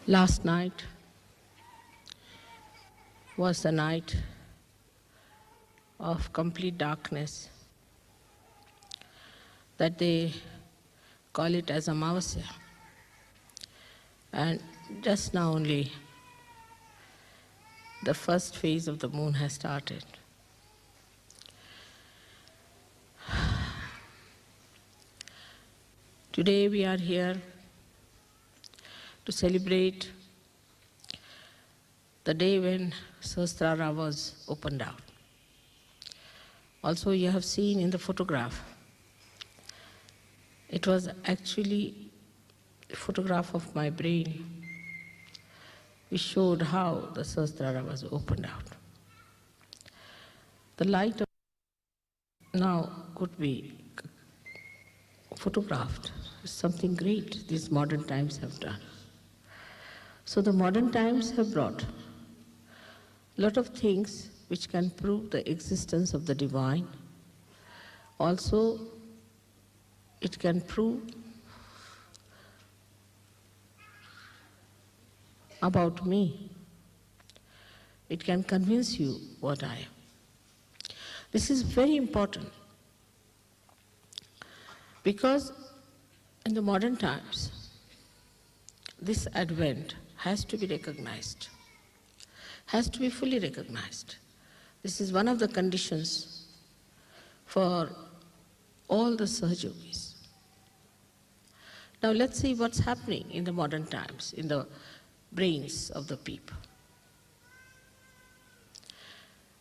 Last night was the night of complete darkness, that they call it as Amavasya. And just now only the first phase of the moon has started. Today we are here to celebrate the day when Sahastrara was opened out. Also, you have seen in the photograph, it was actually a photograph of my brain which showed how the Sahastrara was opened out. The light of now could be photographed. It's something great these modern times have done. So the modern times have brought a lot of things which can prove the existence of the divine. Also, it can prove about me. It can convince you what I am. This is very important because in the modern times, this advent has to be recognized, has to be fully recognized. This is one of the conditions for all the Sahajogis. Now let's see what's happening in the modern times, in the brains of the people.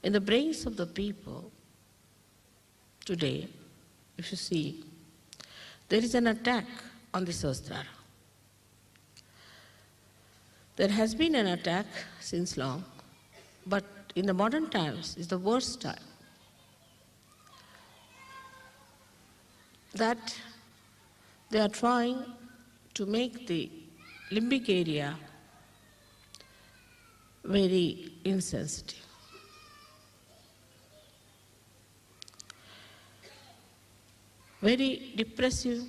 In the brains of the people today, if you see, there is an attack on the Sahastrara. There has been an attack since long, but in the modern times is the worst time. That they are trying to make the limbic area very insensitive. Very depressive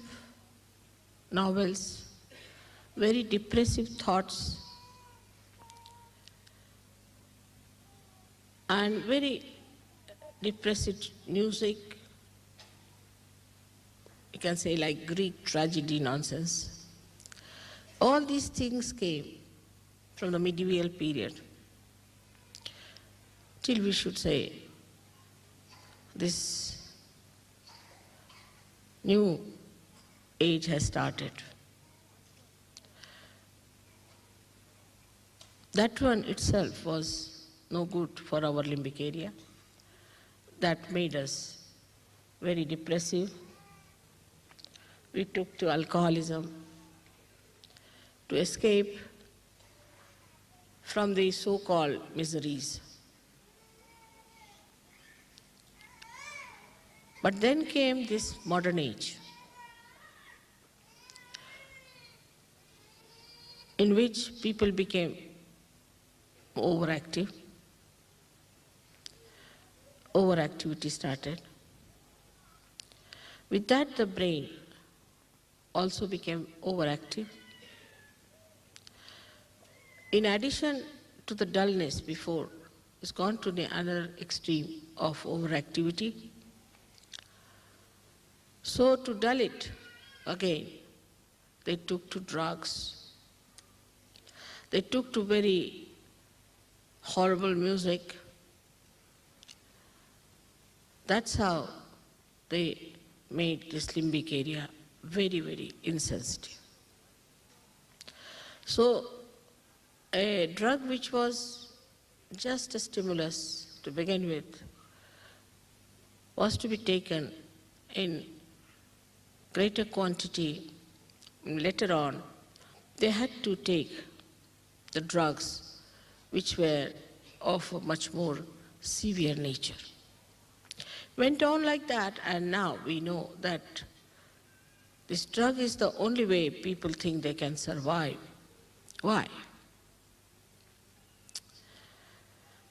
novels, very depressive thoughts, and very depressive music, you can say like Greek tragedy nonsense. All these things came from the medieval period till we should say this new age has started. That one itself was no good for our limbic area. That made us very depressive. We took to alcoholism to escape from the so-called miseries. But then came this modern age, in which people became overactive. Overactivity started. With that, the brain also became overactive. In addition to the dullness before, it's gone to the other extreme of overactivity. So to dull it again, they took to drugs. They took to very horrible music. That's how they made this limbic area very, very insensitive. So a drug which was just a stimulus to begin with was to be taken in greater quantity. Later on, they had to take the drugs which were of a much more severe nature. Went on like that, and now we know that this drug is the only way people think they can survive. Why?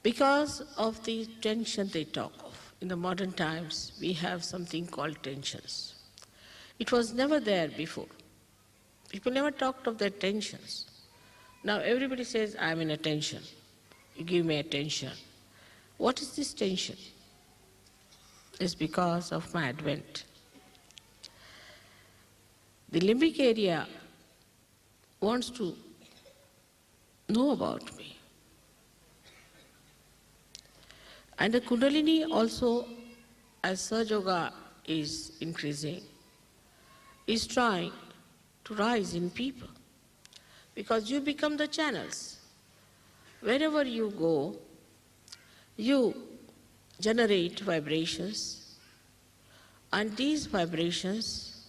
Because of the tension they talk of. In the modern times, we have something called tensions. It was never there before. People never talked of their tensions. Now everybody says, I'm in a tension. You give me attention. What is this tension? It's because of my advent. The limbic area wants to know about me. And the Kundalini also, as Sahaja Yoga is increasing, is trying to rise in people. Because you become the channels. Wherever you go, you generate vibrations, and these vibrations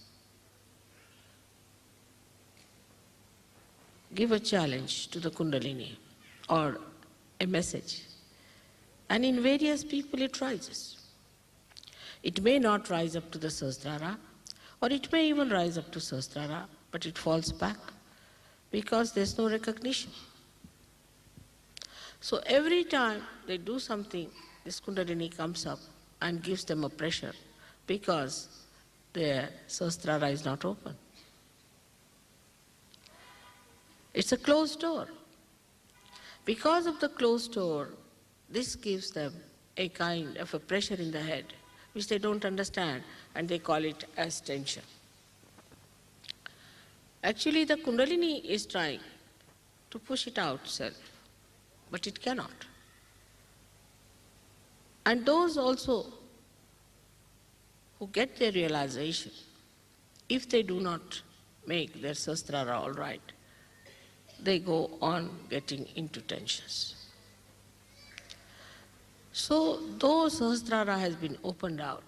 give a challenge to the Kundalini or a message. And in various people it rises. It may not rise up to the Sahastrara, or it may even rise up to Sahastrara, but it falls back because there's no recognition. So every time they do something, this Kundalini comes up and gives them a pressure because their Sahastrara is not open. It's a closed door. Because of the closed door, this gives them a kind of a pressure in the head, which they don't understand, and they call it as tension. Actually, the Kundalini is trying to push it out itself, but it cannot. And those also who get their realization, if they do not make their Sahastrara all right, they go on getting into tensions. So, though Sahastrara has been opened out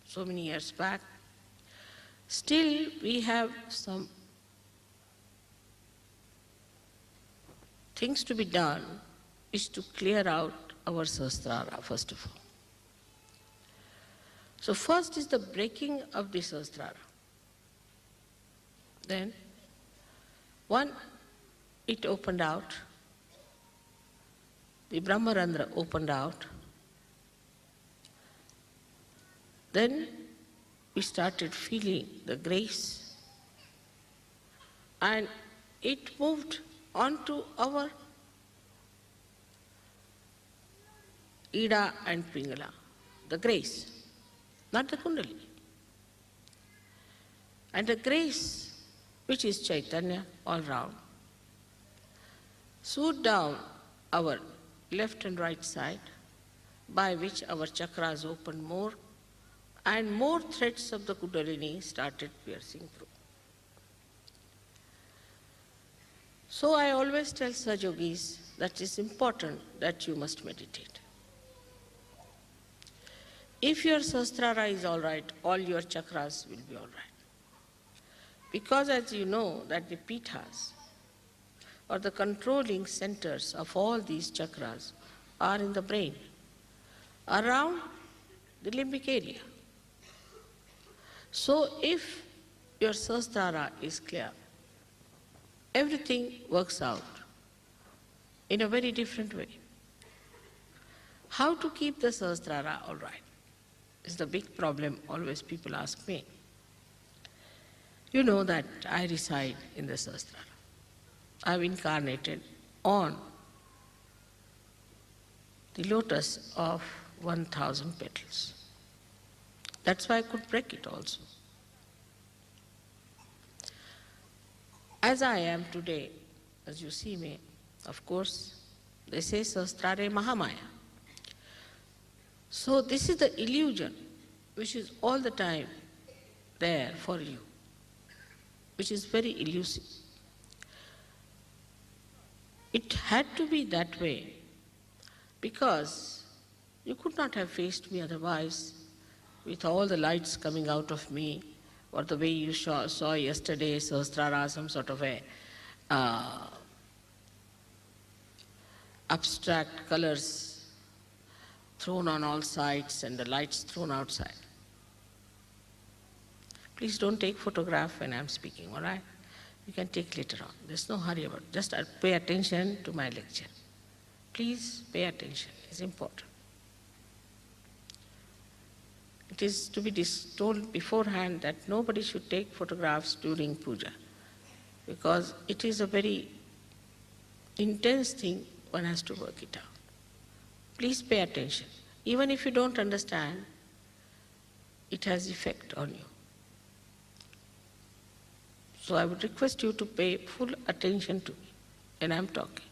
so many years back, still we have some things to be done, is to clear out our Sahastrara first of all. So first is the breaking of the Sahastrara. Then, one, it opened out, the Brahmarandra opened out. Then we started feeling the grace, and it moved onto our Ida and Pingala, the grace, not the Kundalini. And the grace, which is Chaitanya all round, swooped down our left and right side, by which our chakras opened more, and more threads of the Kundalini started piercing through. So I always tell Sahajogis that it's important that you must meditate. If your Sahastrara is all right, all your chakras will be all right. Because as you know that the pithas, or the controlling centers of all these chakras, are in the brain, around the limbic area. So if your Sahastrara is clear, everything works out in a very different way. How to keep the Sahastrara all right is the big problem always people ask me. You know that I reside in the Sahastrara. I've incarnated on the lotus of 1,000 petals. That's why I could break it also. As I am today, as you see me, of course, they say Sahastrare Mahamaya. So this is the illusion which is all the time there for you, which is very elusive. It had to be that way because you could not have faced me otherwise with all the lights coming out of me, or the way you saw yesterday, Sahastrara, some sort of a abstract colors thrown on all sides and the lights thrown outside. Please don't take photograph when I'm speaking, all right? You can take later on. There's no hurry about it. Just pay attention to my lecture. Please pay attention. It's important. It is to be told beforehand that nobody should take photographs during puja, because it is a very intense thing, one has to work it out. Please pay attention. Even if you don't understand, it has effect on you. So I would request you to pay full attention to me when I'm talking.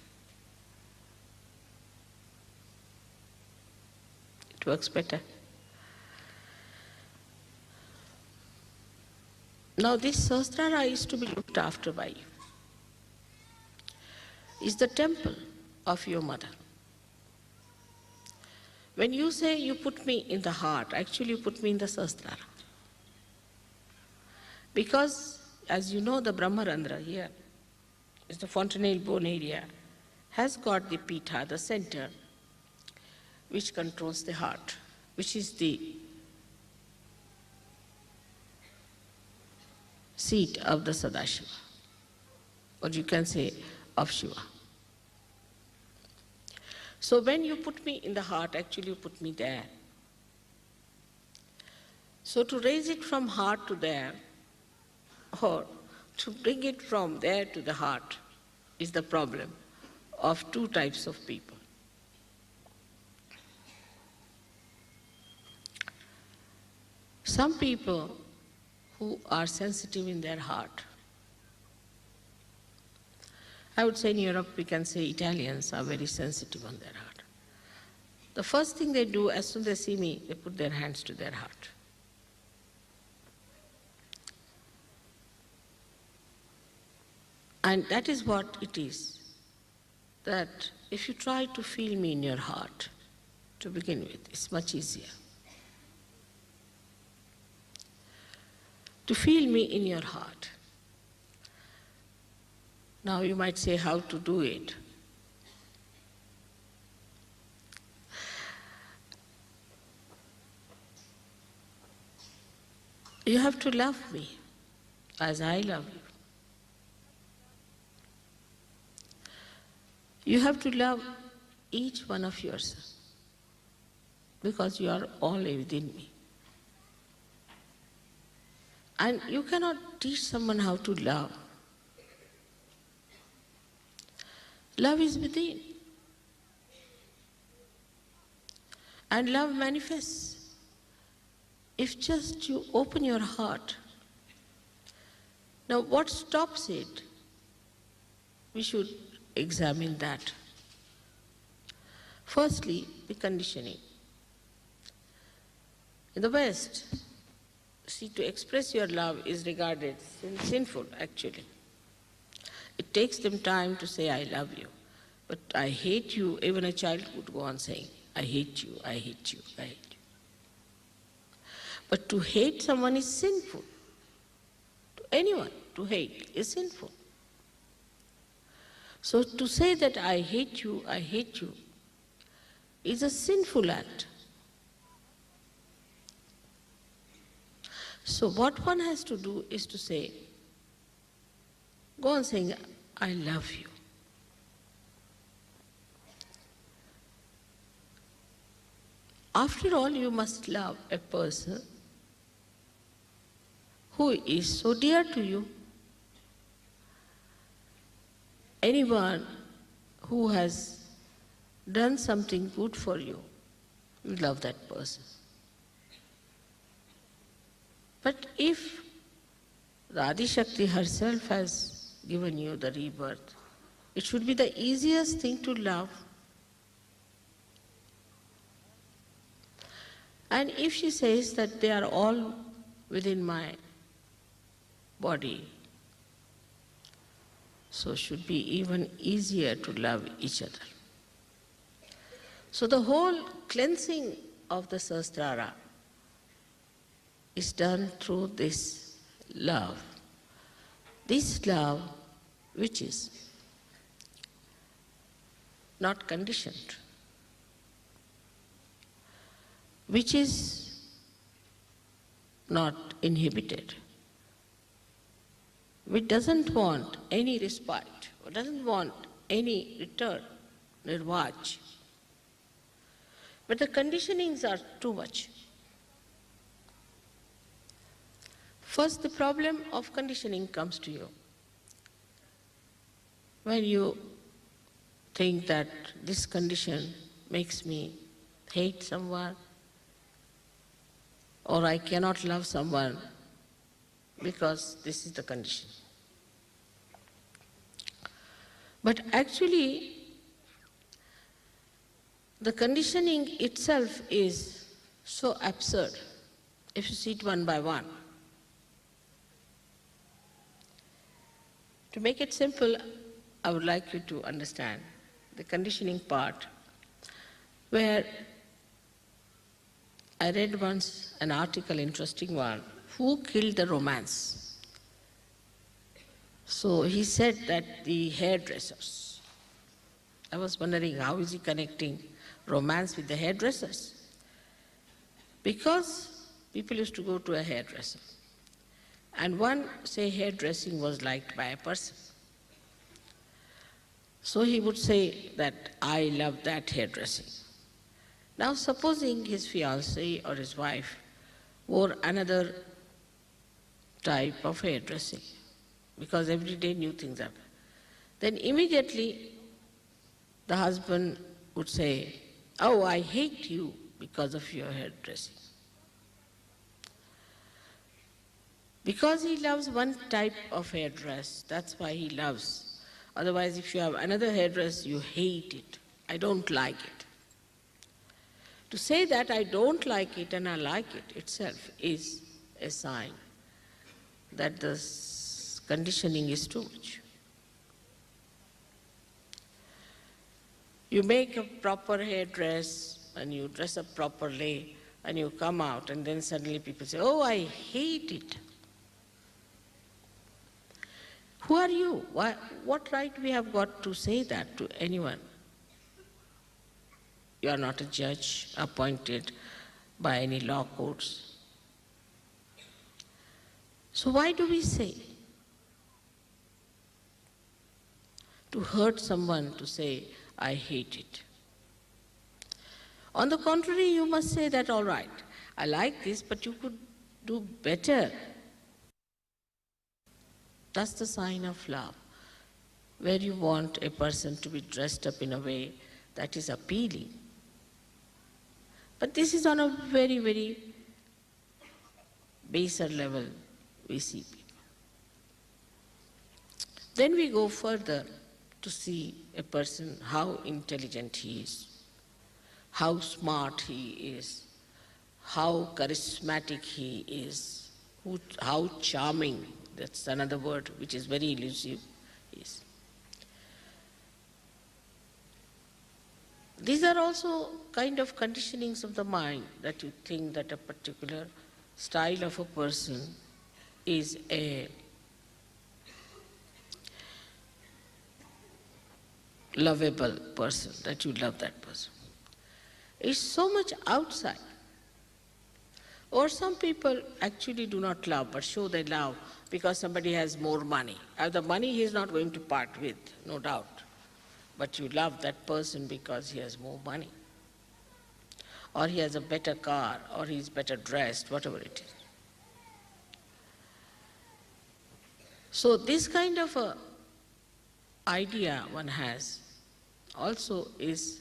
It works better. Now this Sahastrara is to be looked after by you. It's the temple of your mother. When you say you put me in the heart, actually you put me in the Sahastrara. Because, as you know, the Brahmarandhra here is the fontanelle bone area, has got the Pitha, the center, which controls the heart, which is the seat of the Sadashiva, or you can say of Shiva. So when you put me in the heart, actually you put me there. So to raise it from heart to there, or to bring it from there to the heart, is the problem of two types of people. Some people who are sensitive in their heart, I would say in Europe we can say Italians are very sensitive on their heart. The first thing they do as soon as they see me, they put their hands to their heart. And that is what it is, that if you try to feel me in your heart, to begin with, it's much easier. To feel me in your heart. Now you might say how to do it. You have to love me as I love you. You have to love each one of yourself because you are all within me. And you cannot teach someone how to love. Love is within. And love manifests if just you open your heart. Now what stops it? We should examine that. Firstly, the conditioning. In the West, see, to express your love is regarded sinful, actually. It takes them time to say, I love you. But I hate you, even a child would go on saying, I hate you, I hate you, I hate you. But to hate someone is sinful. To anyone, to hate is sinful. So to say that I hate you is a sinful act. So what one has to do is to say, go on saying, I love you. After all, you must love a person who is so dear to you. Anyone who has done something good for you, you love that person. But if the Adi Shakti herself has given you the rebirth, it should be the easiest thing to love. And if she says that they are all within my body, so it should be even easier to love each other. So the whole cleansing of the Sahastrara is done through this love. This love which is not conditioned, which is not inhibited, which doesn't want any respite, or doesn't want any return, nirvaj. But the conditionings are too much. First, the problem of conditioning comes to you. When you think that this condition makes me hate someone, or I cannot love someone because this is the condition. But actually, the conditioning itself is so absurd if you see it one by one. To make it simple, I would like you to understand the conditioning part, where I read once an article, interesting one, who killed the romance? So he said that the hairdressers. I was wondering how is he connecting romance with the hairdressers? Because people used to go to a hairdresser, and one, say, hairdressing was liked by a person. So he would say that, I love that hairdressing. Now supposing his fiancée or his wife wore another type of hairdressing, because every day new things happen, then immediately the husband would say, oh, I hate you because of your hairdressing. Because he loves one type of hairdress, that's why he loves. Otherwise, if you have another hairdress, you hate it. I don't like it. To say that I don't like it and I like it itself is a sign that the conditioning is too much. You make a proper hairdress and you dress up properly and you come out, and then suddenly people say, oh, I hate it. Who are you? What right we have got to say that to anyone? You are not a judge appointed by any law courts. So why do we say? To hurt someone, to say, I hate it. On the contrary, you must say that, all right, I like this, but you could do better. That's the sign of love, where you want a person to be dressed up in a way that is appealing. But this is on a very, very baser level we see people. Then we go further to see a person, how intelligent he is, how smart he is, how charismatic he is, how charming, that's another word which is very elusive, is. These are also kind of conditionings of the mind, that you think that a particular style of a person is a lovable person, that you love that person. It's so much outside. Or some people actually do not love, but show their love because somebody has more money. The money he is not going to part with, no doubt. But you love that person because he has more money. Or he has a better car, or he is better dressed, whatever it is. So this kind of a idea one has also is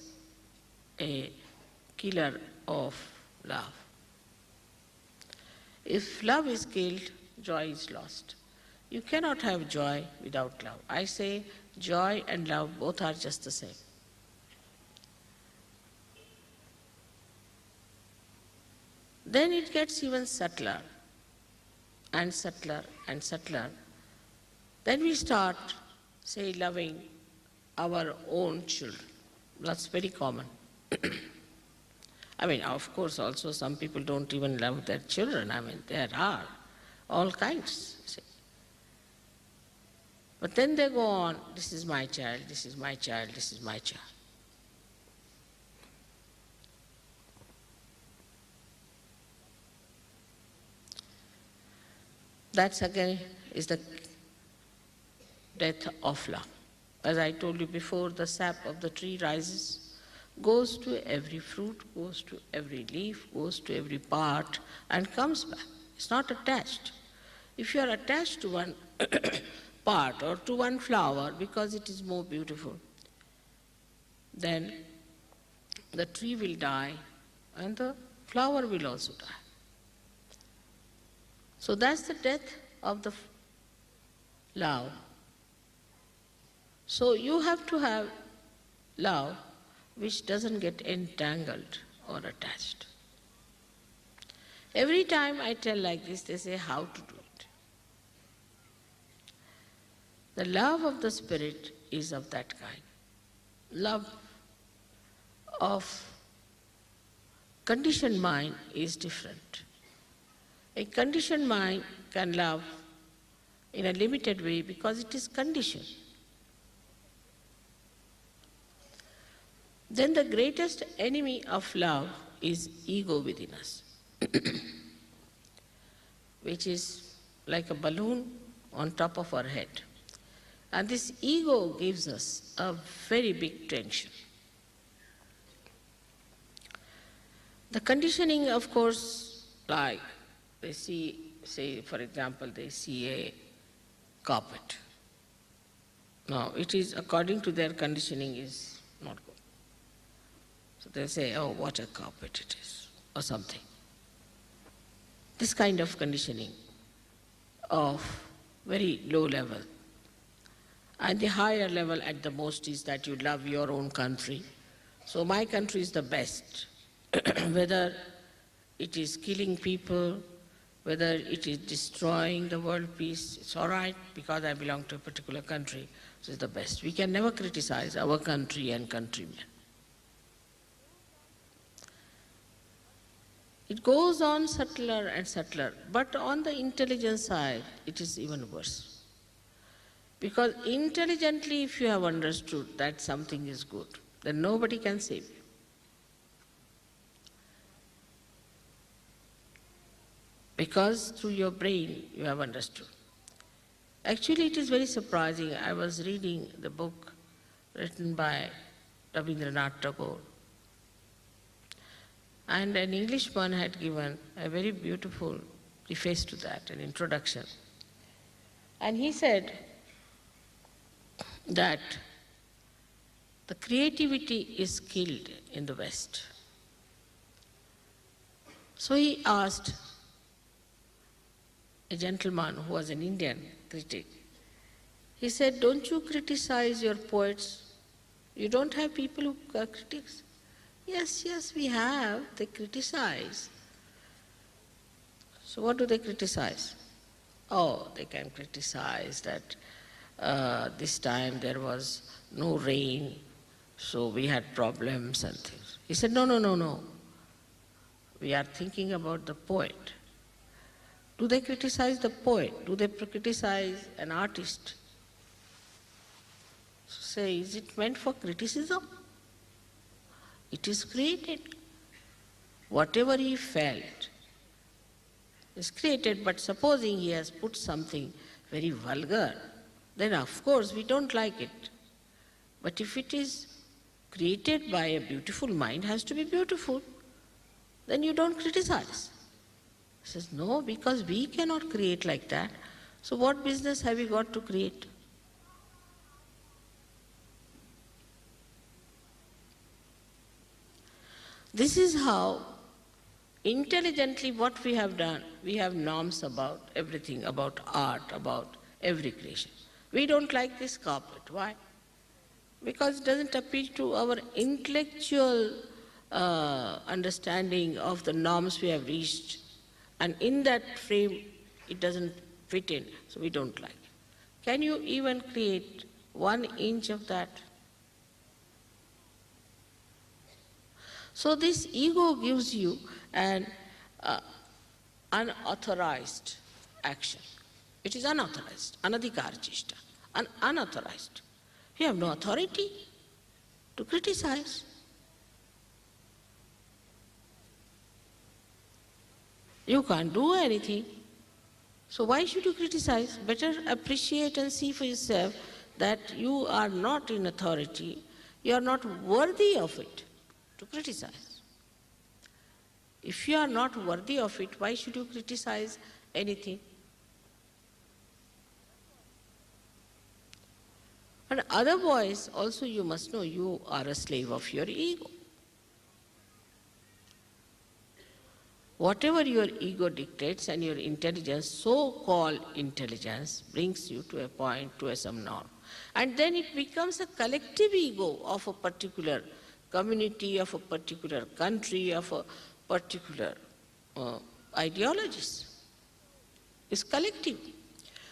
a killer of love. If love is killed, joy is lost. You cannot have joy without love. I say joy and love both are just the same. Then it gets even subtler and subtler and subtler. Then we start, say, loving our own children. That's very common. I mean, of course, also some people don't even love their children. I mean, there are all kinds. See. But then they go on, this is my child, this is my child, this is my child. That again is the death of love. As I told you before, the sap of the tree rises, goes to every fruit, goes to every leaf, goes to every part, and comes back. It's not attached. If you are attached to one part or to one flower because it is more beautiful, then the tree will die and the flower will also die. So that's the death of the love. So you have to have love which doesn't get entangled or attached. Every time I tell like this, they say how to do it. The love of the Spirit is of that kind. Love of conditioned mind is different. A conditioned mind can love in a limited way because it is conditioned. Then the greatest enemy of love is ego within us, which is like a balloon on top of our head. And this ego gives us a very big tension. The conditioning, of course, like they see, say for example, they see a carpet. Now it is according to their conditioning is not good. So they say, oh, what a carpet it is, or something. This kind of conditioning of very low level. And the higher level at the most is that you love your own country. So my country is the best. Whether it is killing people, whether it is destroying the world peace, it's all right because I belong to a particular country, so it's the best. We can never criticize our country and countrymen. It goes on subtler and subtler, but on the intelligence side, it is even worse. Because intelligently, if you have understood that something is good, then nobody can save you. Because through your brain, you have understood. Actually, it is very surprising. I was reading the book written by Rabindranath Tagore, and an Englishman had given a very beautiful preface to that, an introduction. And he said that the creativity is killed in the West. So he asked a gentleman who was an Indian critic, he said, don't you criticize your poets? You don't have people who are critics? Yes, yes, we have. They criticize. So what do they criticize? Oh, they can criticize that this time there was no rain, so we had problems and things. He said, no, no, no, no. We are thinking about the poet. Do they criticize the poet? Do they criticize an artist? So say, is it meant for criticism? It is created. Whatever he felt is created, but supposing he has put something very vulgar, then of course we don't like it. But if it is created by a beautiful mind, has to be beautiful, then you don't criticize. He says, no, because we cannot create like that. So what business have you got to create? This is how intelligently what we have done. We have norms about everything, about art, about every creation. We don't like this carpet. Why? Because it doesn't appeal to our intellectual understanding of the norms we have reached. And in that frame, it doesn't fit in, so we don't like it. Can you even create 1 inch of that? So this ego gives you an unauthorized action. It is unauthorized, anadhikar cheshta, unauthorized. You have no authority to criticize. You can't do anything. So why should you criticize? Better appreciate and see for yourself that you are not in authority, you are not worthy of it to criticize. If you are not worthy of it, why should you criticize anything? otherwise, also you must know you are a slave of your ego. Whatever your ego dictates and your intelligence, so-called intelligence, brings you to a point, to some norm. And then it becomes a collective ego of a particular community, of a particular country, of a particular ideologies. It's collective.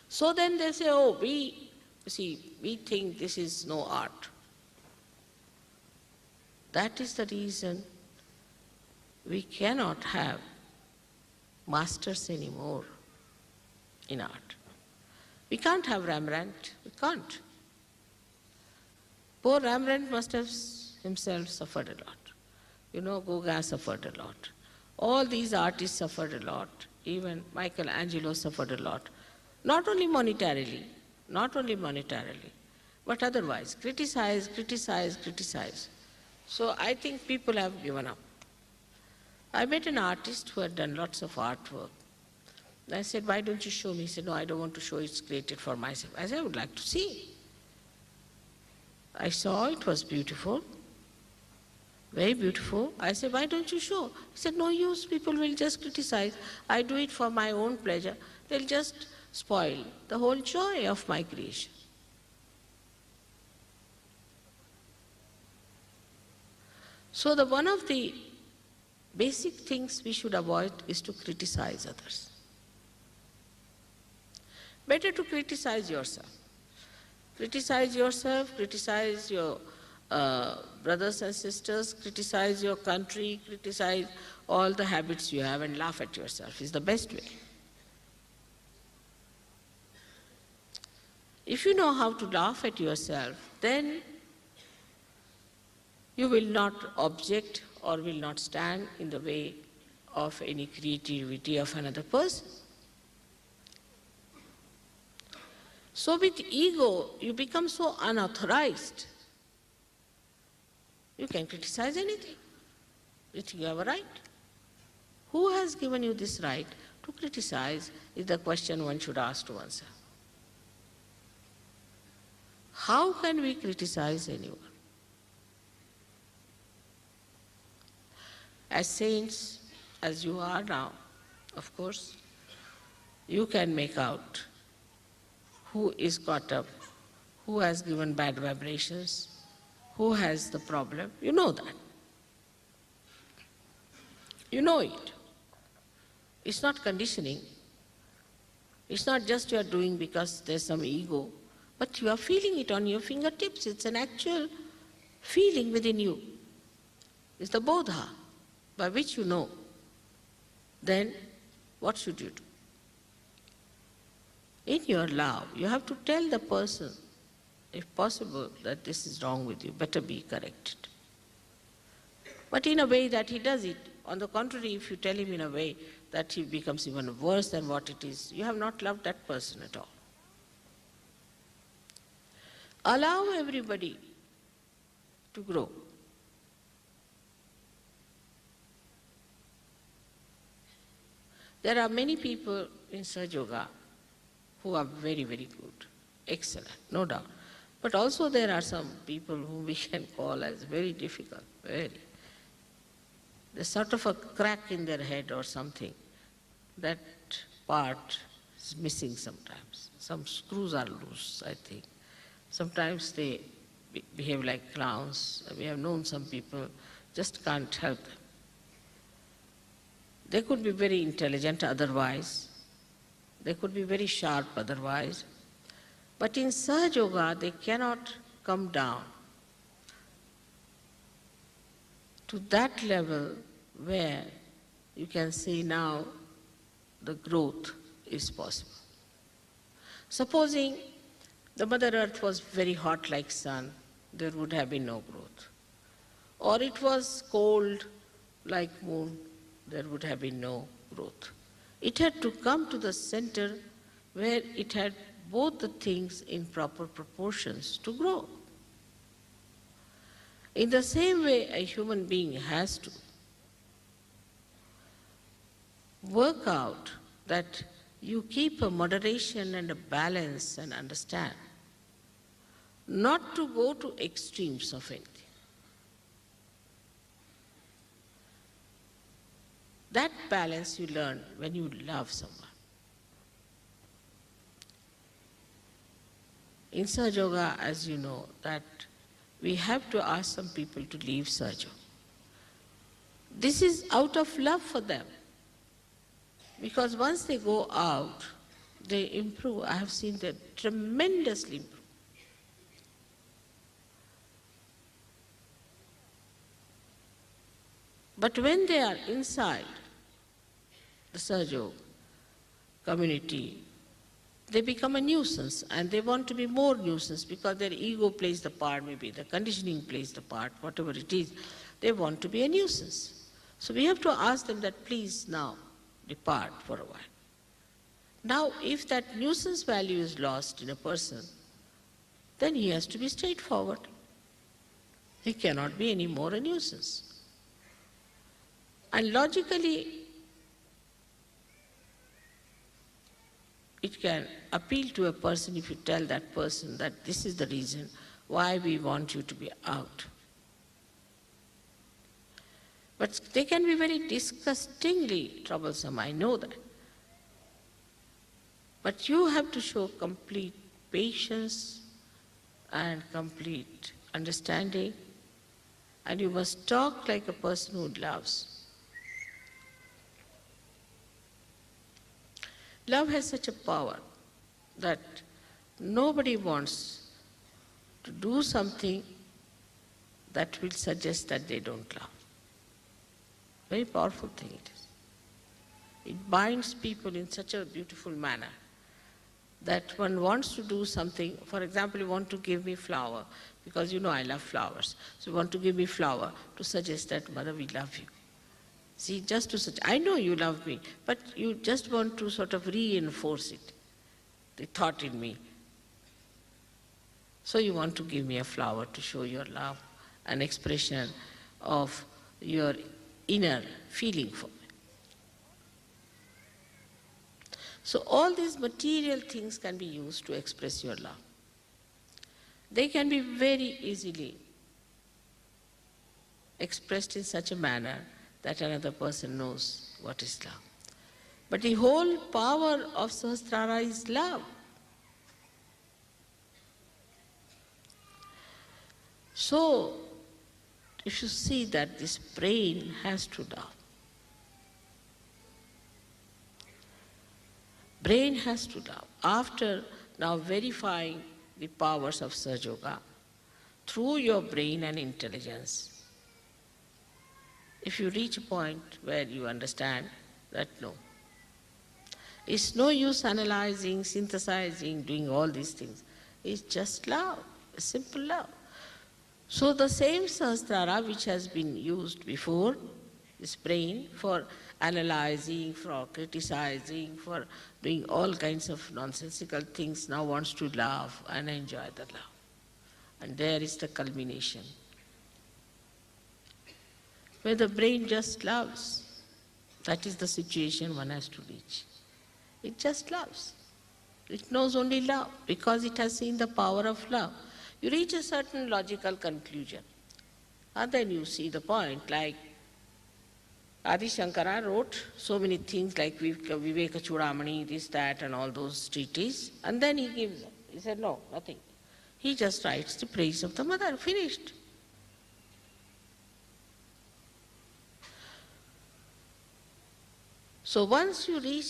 So then they say, oh, we think this is no art. That is the reason we cannot have masters anymore in art. We can't have Rembrandt, we can't. Poor Rembrandt must have himself suffered a lot. You know, Gauguin suffered a lot. All these artists suffered a lot. Even Michelangelo suffered a lot. Not only monetarily, but otherwise. Criticize. So I think people have given up. I met an artist who had done lots of artwork. I said, why don't you show me? He said, no, I don't want to show, it's created for myself. I said, I would like to see. I saw it was beautiful, very beautiful. I said, why don't you show? He said, no use, people will just criticize. I do it for my own pleasure. They'll just spoil the whole joy of my creation. So one of the basic things we should avoid is to criticize others. Better to criticize yourself. Criticize yourself, criticize your brothers and sisters, criticize your country, criticize all the habits you have and laugh at yourself is the best way. If you know how to laugh at yourself, then you will not object or will not stand in the way of any creativity of another person. So with ego, you become so unauthorized. You can criticize anything. You think you have a right. Who has given you this right to criticize is the question one should ask to oneself. How can we criticize anyone? As saints, as you are now, of course, you can make out who is caught up, who has given bad vibrations, who has the problem. You know that. You know it. It's not conditioning. It's not just you are doing because there's some ego, but you are feeling it on your fingertips. It's an actual feeling within you. It's the bodha by which you know. Then what should you do? In your love, you have to tell the person, if possible, that this is wrong with you, better be corrected. But in a way that he does it. On the contrary, if you tell him in a way that he becomes even worse than what it is, you have not loved that person at all. Allow everybody to grow. There are many people in Sahaja Yoga who are very, very good, excellent, no doubt. But also there are some people whom we can call as very difficult, very. There's sort of a crack in their head or something. That part is missing sometimes. Some screws are loose, I think. Sometimes they behave like clowns. We have known some people, just can't help them. They could be very intelligent otherwise. They could be very sharp otherwise. But in Sahaja Yoga, they cannot come down to that level where you can say now the growth is possible. Supposing the Mother Earth was very hot like sun, there would have been no growth. Or it was cold like moon, there would have been no growth. It had to come to the center where it had both the things in proper proportions to grow. In the same way, a human being has to work out that you keep a moderation and a balance and understand not to go to extremes of anything. That balance you learn when you love someone. In Sahaja Yoga, as you know, that we have to ask some people to leave Sahaja. This is out of love for them. Because once they go out, they improve. I have seen them tremendously improve. But when they are inside the Sahaja community, they become a nuisance, and they want to be more nuisance because their ego plays the part, maybe the conditioning plays the part, whatever it is. They want to be a nuisance. So we have to ask them that please now depart for a while. Now if that nuisance value is lost in a person, then he has to be straightforward. He cannot be any more a nuisance. And logically, it can appeal to a person if you tell that person that this is the reason why we want you to be out. But they can be very disgustingly troublesome, I know that. But you have to show complete patience and complete understanding, and you must talk like a person who loves. Love has such a power that nobody wants to do something that will suggest that they don't love. Very powerful thing it is. It binds people in such a beautiful manner that one wants to do something. For example, you want to give me flower, because you know I love flowers. So you want to give me flower to suggest that, Mother, we love you. See, just to such, I know you love me, but you just want to sort of reinforce it, the thought in me. So you want to give me a flower to show your love, an expression of your inner feeling for me. So all these material things can be used to express your love. They can be very easily expressed in such a manner that another person knows what is love. But the whole power of Sahastrara is love. So, if you see that this brain has to love. Brain has to love. After now verifying the powers of Sahaja Yoga, through your brain and intelligence, if you reach a point where you understand that no, it's no use analyzing, synthesizing, doing all these things. It's just love, a simple love. So the same Sahastrara which has been used before, this brain, for analyzing, for criticizing, for doing all kinds of nonsensical things, now wants to love and enjoy the love. And there is the culmination, where the brain just loves. That is the situation one has to reach. It just loves. It knows only love because it has seen the power of love. You reach a certain logical conclusion, and then you see the point, like Adi Shankara wrote so many things like Viveka Chudamani, this, that, and all those treatises, and then he gives up. He said, no, nothing. He just writes the praise of the mother, finished. So once you reach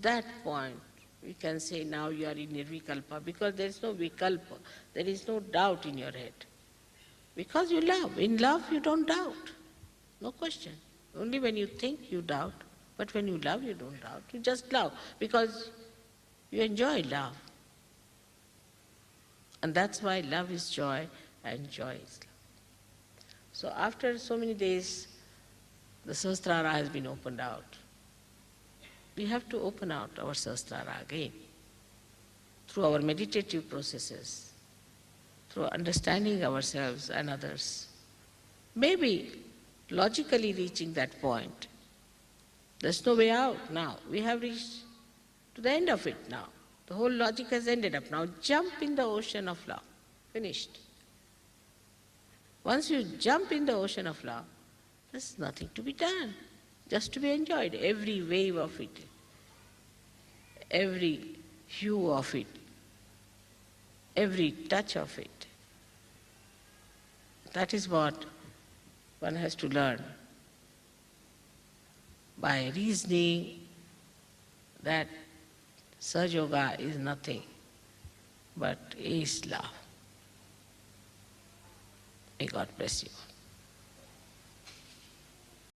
that point, we can say now you are in nirvikalpa, because there is no vikalpa, there is no doubt in your head. Because you love. In love you don't doubt, no question. Only when you think you doubt, but when you love you don't doubt, you just love, because you enjoy love. And that's why love is joy and joy is love. So after so many days, the Sahastrara has been opened out. We have to open out our Sahastrara again through our meditative processes, through understanding ourselves and others. Maybe logically reaching that point. There's no way out now. We have reached to the end of it now. The whole logic has ended up. Now jump in the ocean of love. finished. Once you jump in the ocean of love, there's nothing to be done, just to be enjoyed. Every wave of it, every hue of it, every touch of it. That is what one has to learn by reasoning that Sahaja Yoga is nothing but is love. May God bless you.